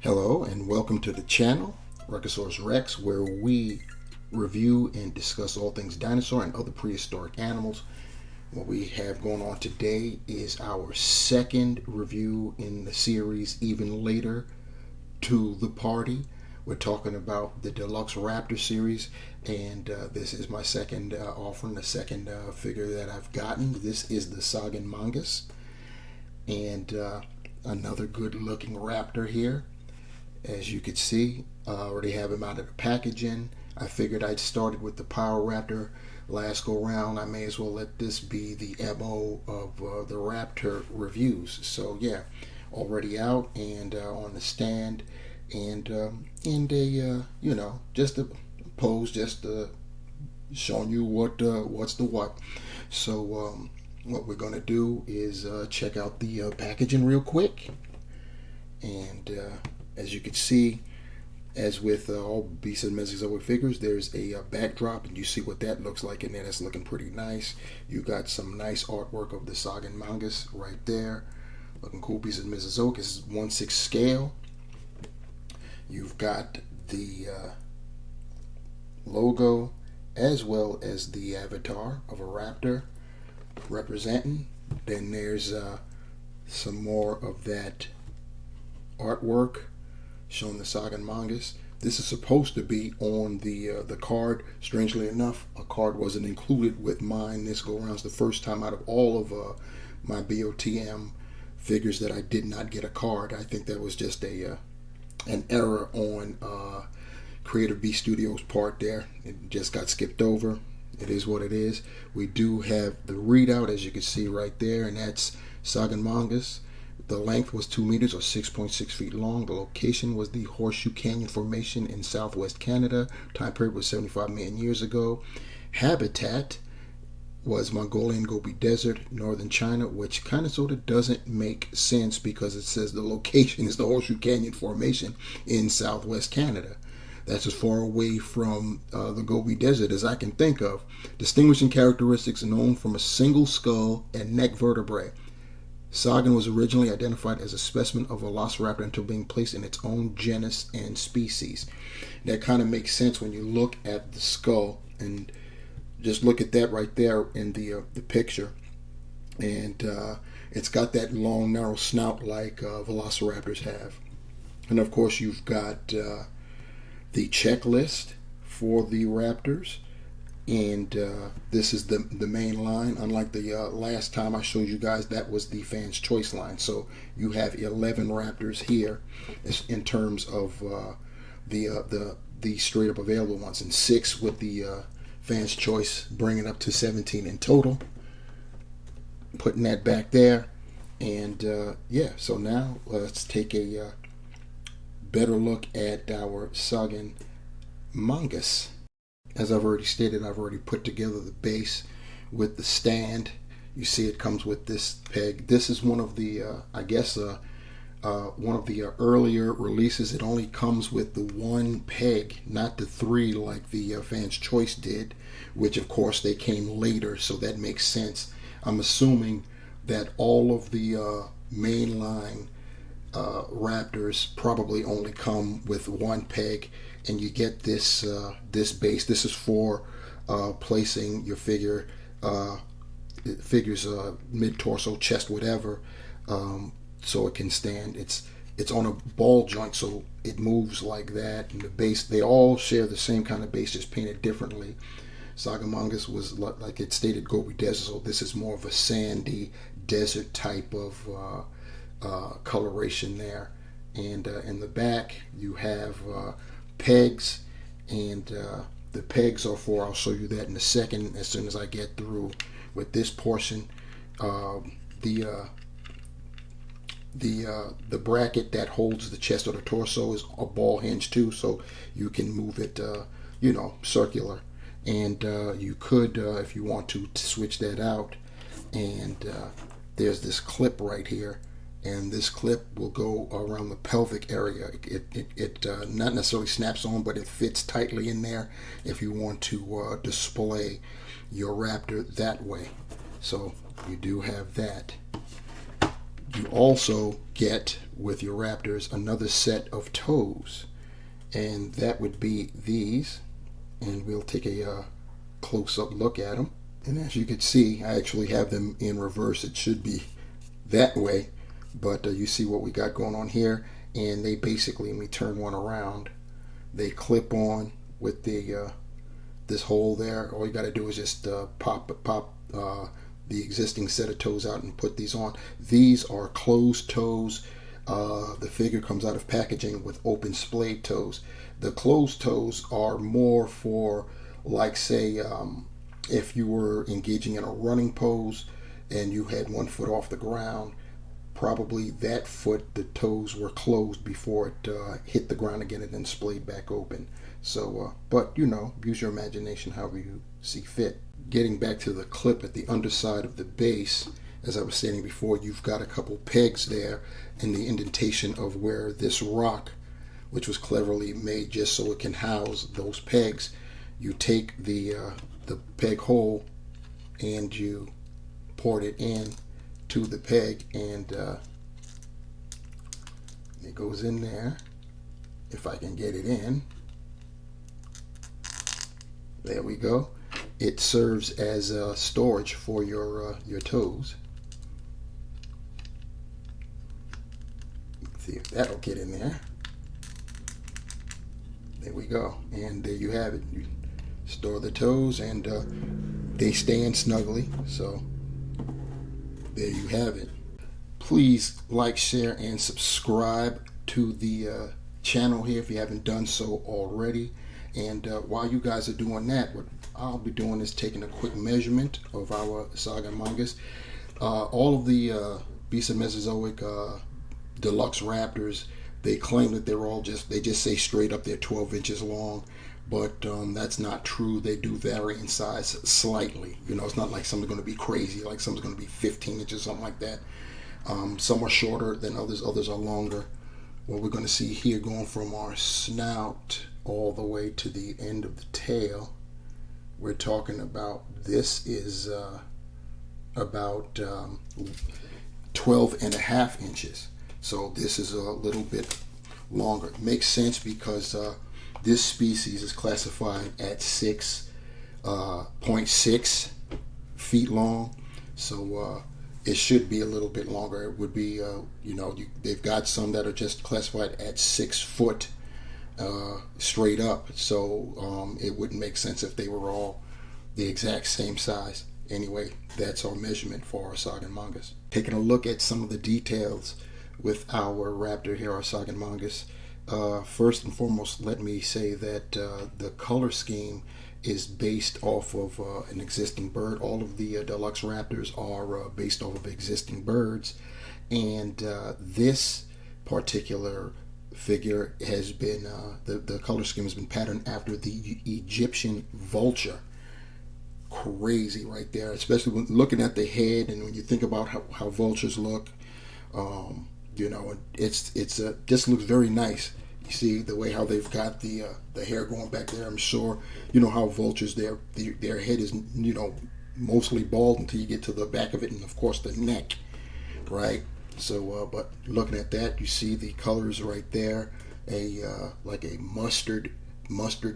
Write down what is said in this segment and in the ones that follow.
Hello and welcome to the channel, Rex, where we review and discuss all things dinosaur and other prehistoric animals. What we have going on today is our second review in the series, Even Later to the Party. We're talking about the Deluxe Raptor series, and this is my second offering, the second figure that I've gotten. This is the Tsaagan Mangas, and another good looking raptor here. As you can see, I already have him out of the packaging. I figured I'd started with the Power Raptor last go round. I may as well let this be the MO of the Raptor reviews. So yeah, already out and on the stand, and in a just a pose, just showing you what's the what. So what we're gonna do is check out the packaging real quick, and as you can see, as with all Beasts and Mesozoic figures, there's a backdrop, and you see what that looks like in there. That's looking pretty nice. You got some nice artwork of the Tsaagan Mangas right there. Looking cool. Beasts and Mesozoic is 1/6 scale. You've got the logo as well as the avatar of a raptor representing. Then there's some more of that artwork showing the Tsaagan Mangas. This is supposed to be on the card. Strangely enough, a card wasn't included with mine. This go around is the first time out of all of my BOTM figures that I did not get a card. I think that was just an error on Creative Beast Studios' part there. It just got skipped over. It is what it is. We do have the readout, as you can see right there, and that's Tsaagan Mangas. The length was 2 meters or 6.6 feet long. The location was the Horseshoe Canyon Formation in southwest Canada. Time period was 75 million years ago. Habitat was Mongolian Gobi Desert, northern China, which kind of sort of doesn't make sense because it says the location is the Horseshoe Canyon Formation in southwest Canada. That's as far away from the Gobi Desert as I can think of. Distinguishing characteristics known from a single skull and neck vertebrae. Tsaagan was originally identified as a specimen of Velociraptor until being placed in its own genus and species. That kind of makes sense when you look at the skull, and just look at that right there in the picture. And it's got that long, narrow snout like Velociraptors have. And of course, you've got the checklist for the raptors. And this is the main line. Unlike the last time I showed you guys, that was the fans choice line. So you have 11 raptors here in terms of the straight up available ones, and 6 with the fans choice, bringing up to 17 in total. Putting that back there, and yeah. So now let's take a better look at our Tsaagan Mangas. As I've already stated, I've already put together the base with the stand. You see it comes with this peg. This is one of the, I guess, one of the earlier releases. It only comes with the 1 peg, not the 3 like the Fans Choice did, which of course they came later, so that makes sense. I'm assuming that all of the mainline Raptors probably only come with 1 peg, and you get this this base. This is for placing your figures mid torso, chest, whatever, so it can stand. It's on a ball joint, so it moves like that. And the base, they all share the same kind of base, just painted differently. Tsaagan Mangas was like it stated, Gobi Desert, so this is more of a sandy desert type of coloration there. And in the back you have pegs, and the pegs are for, I'll show you that in a second as soon as I get through with this portion. The bracket that holds the chest or the torso is a ball hinge too, so you can move it circular, and you could if you want to switch that out. And there's this clip right here, and this clip will go around the pelvic area. It not necessarily snaps on, but it fits tightly in there if you want to display your raptor that way. So you do have that. you also get with your raptors another set of toes, and that would be these. And we'll take a close-up look at them. And as you can see, I actually have them in reverse. It should be that way, but you see what we got going on here. And they basically, let me turn one around, they clip on with the this hole there. All you got to do is just pop the existing set of toes out and put these on. These are closed toes. The figure comes out of packaging with open splayed toes. The closed toes are more for, like, say, if you were engaging in a running pose and you had one foot off the ground, probably that foot, the toes were closed before it hit the ground again and then splayed back open. So, but you know, use your imagination however you see fit. Getting back to the clip at the underside of the base, as I was saying before, you've got a couple pegs there in the indentation of where this rock, which was cleverly made just so it can house those pegs. You take the peg hole and you port it in to the peg, and it goes in there. If I can get it in, there we go. It serves as storage for your toes. Let's see if that'll get in there. There we go, and there you have it. You store the toes, and they stand snugly. So there you have it. Please like, share, and subscribe to the channel here if you haven't done so already. And while you guys are doing that, what I'll be doing is taking a quick measurement of our Tsaagan mangas. All of the Beasts of Mesozoic deluxe raptors, they claim that they just say straight up they're 12 inches long, but that's not true. They do vary in size slightly. You know, it's not like something's going to be crazy, like something's going to be 15 inches, something like that. Some are shorter than others are longer. What we're going to see here, going from our snout all the way to the end of the tail, we're talking about, this is about 12.5 inches. So this is a little bit longer. It makes sense because this species is classified at 6.6 feet long. So it should be a little bit longer. It would be, they've got some that are just classified at 6 foot straight up. So it wouldn't make sense if they were all the exact same size. Anyway, that's our measurement for our Tsaagan mangas. Taking a look at some of the details with our raptor here, our Tsaagan mangas. First and foremost, let me say that the color scheme is based off of an existing bird. All of the deluxe raptors are based off of existing birds, and this particular figure has been the color scheme has been patterned after the Egyptian vulture. Crazy right there, especially when looking at the head, and when you think about how vultures look. It's just looks very nice. You see the way how they've got the hair going back there. I'm sure you know how vultures, their head is mostly bald until you get to the back of it, and of course the neck, right? So but looking at that, you see the colors right there, like a mustard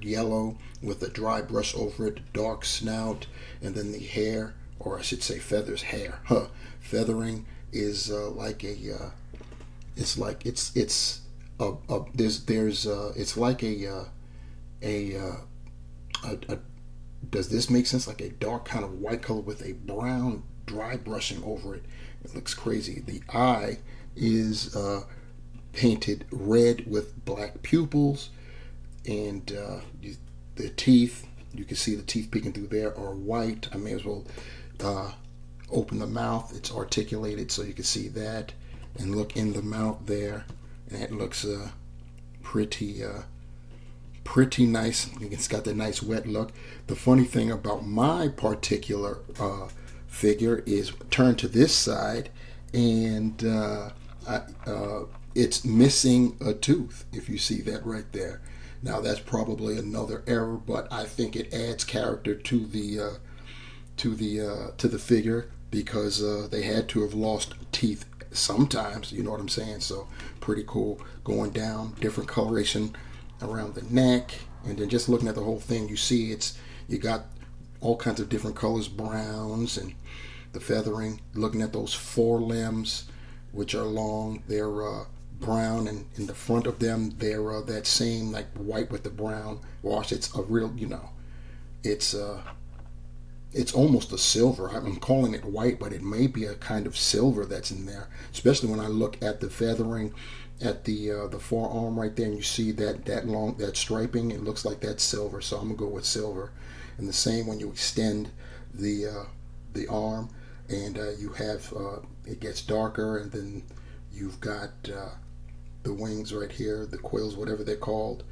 yellow with a dry brush over it, dark snout, and then the hair, or I should say feathers, feathering is like a it's like does this make sense? Like a dark kind of white color with a brown dry brushing over it. It looks crazy. The eye is painted red with black pupils, and the teeth, you can see the teeth peeking through there, are white. I may as well open the mouth. It's articulated so you can see that, and look in the mouth there, and it looks pretty nice. It's got that nice wet look. The funny thing about my particular figure is turned to this side, and it's missing a tooth. If you see that right there, now that's probably another error, but I think it adds character to the figure, because they had to have lost teeth sometimes, you know what I'm saying? So pretty cool. Going down, different coloration around the neck, and then just looking at the whole thing, you see you got all kinds of different colors, browns, and the feathering. Looking at those forelimbs, which are long, they're brown, and in the front of them they're that same like white with the brown wash. It's a real, it's almost a silver. I'm calling it white, but it may be a kind of silver that's in there, especially when I look at the feathering at the forearm right there, and you see that striping. It looks like that's silver, so I'm gonna go with silver. And the same when you extend the arm, and you have it gets darker, and then you've got the wings right here, the quills, whatever they're called,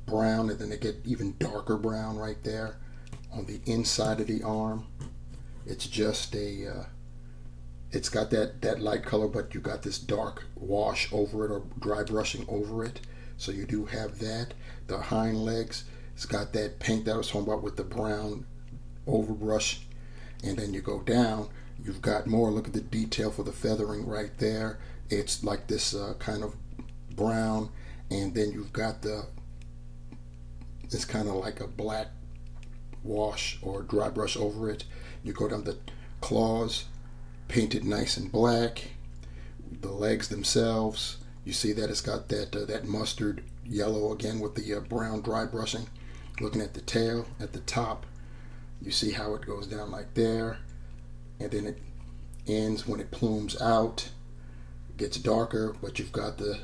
brown, and then they get even darker brown right there on the inside of the arm. It's just it's got that light color, but you got this dark wash over it, or dry brushing over it. So you do have that. The hind legs, it's got that paint that I was talking about with the brown overbrush. And then you go down, you've got more. Look at the detail for the feathering right there. It's like this kind of brown, and then you've got it's kind of like a black wash or dry brush over it. You go down the claws, painted nice and black. The legs themselves, you see that it's got that mustard yellow again with the brown dry brushing. Looking at the tail at the top, you see how it goes down like there, and then it ends when it plumes out. It gets darker, but you've got the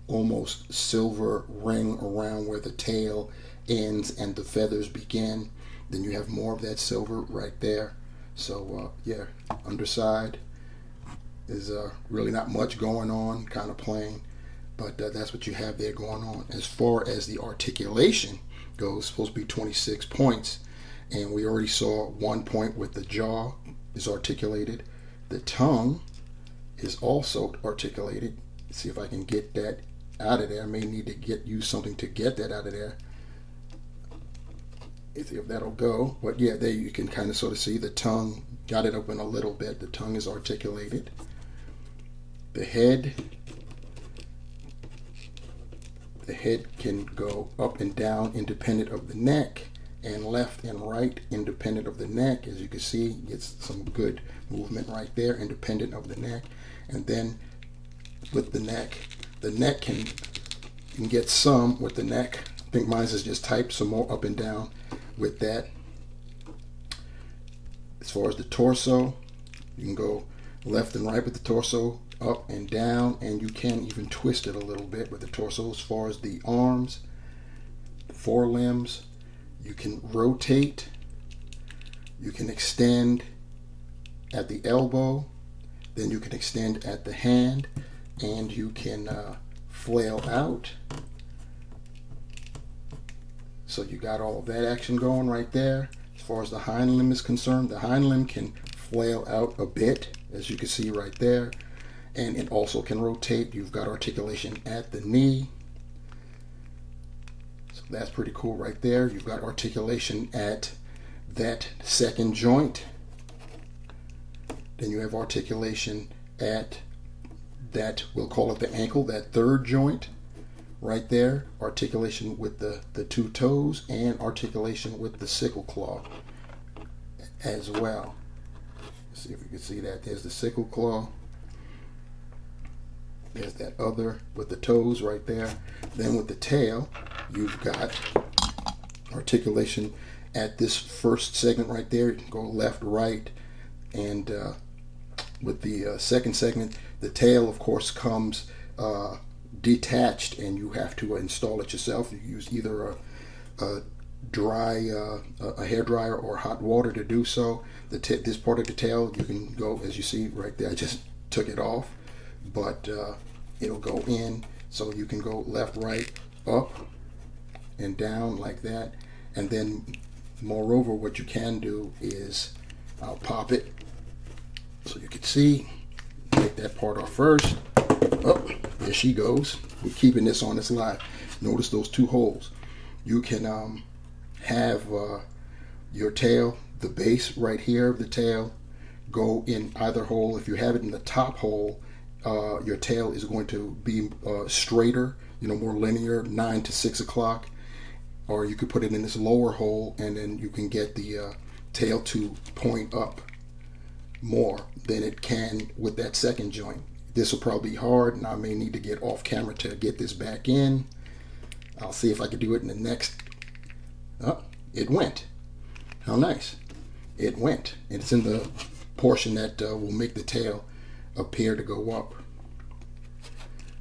almost silver ring around where the tail ends and the feathers begin. Then you have more of that silver right there. So yeah, underside is really not much going on, kind of plain, but that's what you have there going on. As far as the articulation goes, it's supposed to be 26 points, and we already saw 1 point with the jaw is articulated. The tongue is also articulated. Let's see if I can get that out of there. I may need to use something to get that out of there. Let's see if that'll go. But yeah, there you can kind of sort of see the tongue. Got it open a little bit. The tongue is articulated. The head can go up and down independent of the neck, and left and right independent of the neck. As you can see, it's some good movement right there, independent of the neck. And then with the neck can get some with the neck. I think mine is just typed some more up and down with that. As far as the torso, you can go left and right with the torso, up and down, and you can even twist it a little bit with the torso. As far as the arms, forelimbs, you can rotate, you can extend at the elbow, then you can extend at the hand, and you can flail out. So you got all of that action going right there. As far as the hind limb is concerned, the hind limb can flail out a bit, as you can see right there, and it also can rotate. You've got articulation at the knee. So that's pretty cool right there. You've got articulation at that second joint. Then you have articulation at that, we'll call it the ankle, that third joint right there. Articulation with the two toes, and articulation with the sickle claw as well. Let's see if you can see that. There's the sickle claw. There's that other with the toes right there. Then with the tail, you've got articulation at this first segment right there. You can go left, right, and with the second segment, the tail, of course, comes detached, and you have to install it yourself. You use either a hair dryer or hot water to do so. This part of the tail, you can go, as you see right there, I just took it off, but it'll go in, so you can go left, right, up, and down like that. And then moreover, what you can do is I'll pop it so you can see. Take that part off first. Oh, there she goes. We're keeping this on this live. Notice those two holes. You can have your tail, the base right here of the tail, go in either hole. If you have it in the top hole, your tail is going to be straighter, more linear, 9 to 6 o'clock. Or you could put it in this lower hole, and then you can get the tail to point up more than it can with that second joint. This will probably be hard, and I may need to get off camera to get this back in. I'll see if I can do it in the next. Oh, it went. How nice. It went. It's in the portion that will make the tail appear to go up.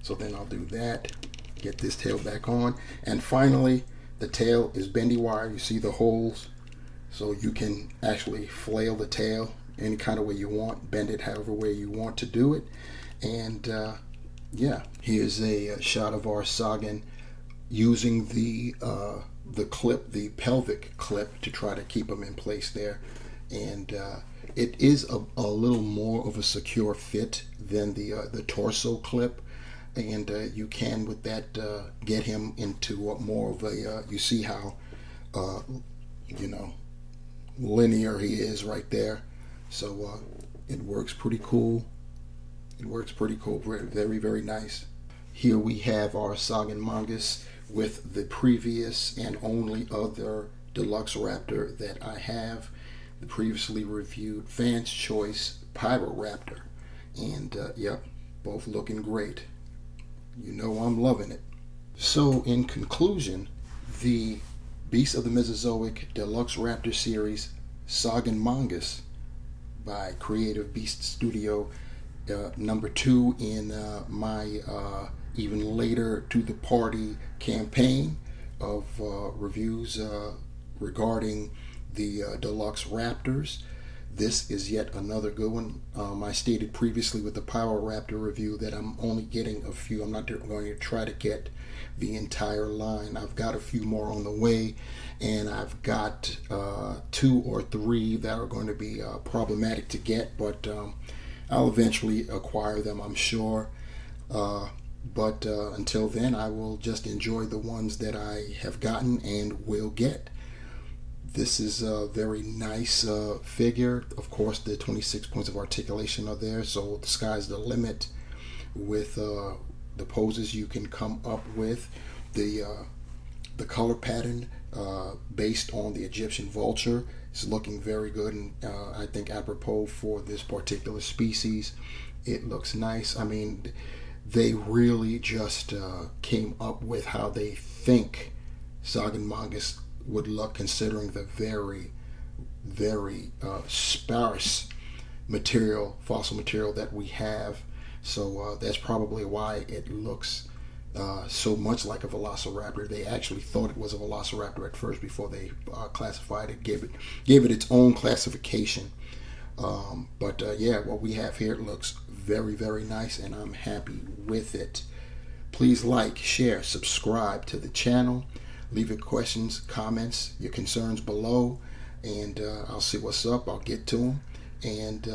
So then I'll do that. Get this tail back on. And finally, the tail is bendy wire. You see the holes? So you can actually flail the tail any kind of way you want. Bend it however way you want to do it. And yeah, here's a shot of our Tsaagan using the clip, the pelvic clip, to try to keep them in place there. And it is a little more of a secure fit than the torso clip, and you can with that get him into more of a you see how linear he is right there. So it works pretty cool. It works pretty cool. Very, very nice. Here we have our Tsaagan Mangas with the previous and only other deluxe Raptor that I have, the previously reviewed Fans Choice Pyro Raptor. And yep, both looking great. I'm loving it. So in conclusion, the Beast of the Mesozoic Deluxe Raptor Series Tsaagan Mangas by Creative Beast Studio, number 2 in my even later to the party campaign of reviews regarding the deluxe Raptors. This is yet another good one. I stated previously with the Power Raptor review that I'm only getting a few. I'm not going to try to get the entire line. I've got a few more on the way, and I've got 2 or 3 that are going to be problematic to get, but I'll eventually acquire them, I'm sure. But until then, I will just enjoy the ones that I have gotten and will get. This is a very nice figure. Of course, the 26 points of articulation are there, so the sky's the limit with the poses you can come up with. The color pattern based on the Egyptian vulture is looking very good, and I think apropos for this particular species. It looks nice. I mean, they really just came up with how they think Tsaagan Mangas would look, considering the very, very sparse fossil material that we have. So that's probably why it looks so much like a velociraptor. They actually thought it was a velociraptor at first before they classified it, gave it its own classification. But yeah, what we have here looks very, very nice, and I'm happy with it. Please like, share, subscribe to the channel. Leave your questions, comments, your concerns below, and I'll see what's up. I'll get to them. And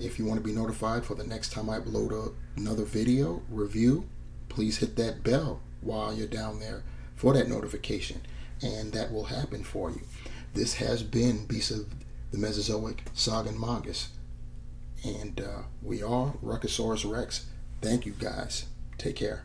if you want to be notified for the next time I upload another video review, please hit that bell while you're down there for that notification, and that will happen for you. This has been Beast of the Mesozoic Tsaagan Mangas, and we are Ruckosaurus Rex. Thank you guys. Take care.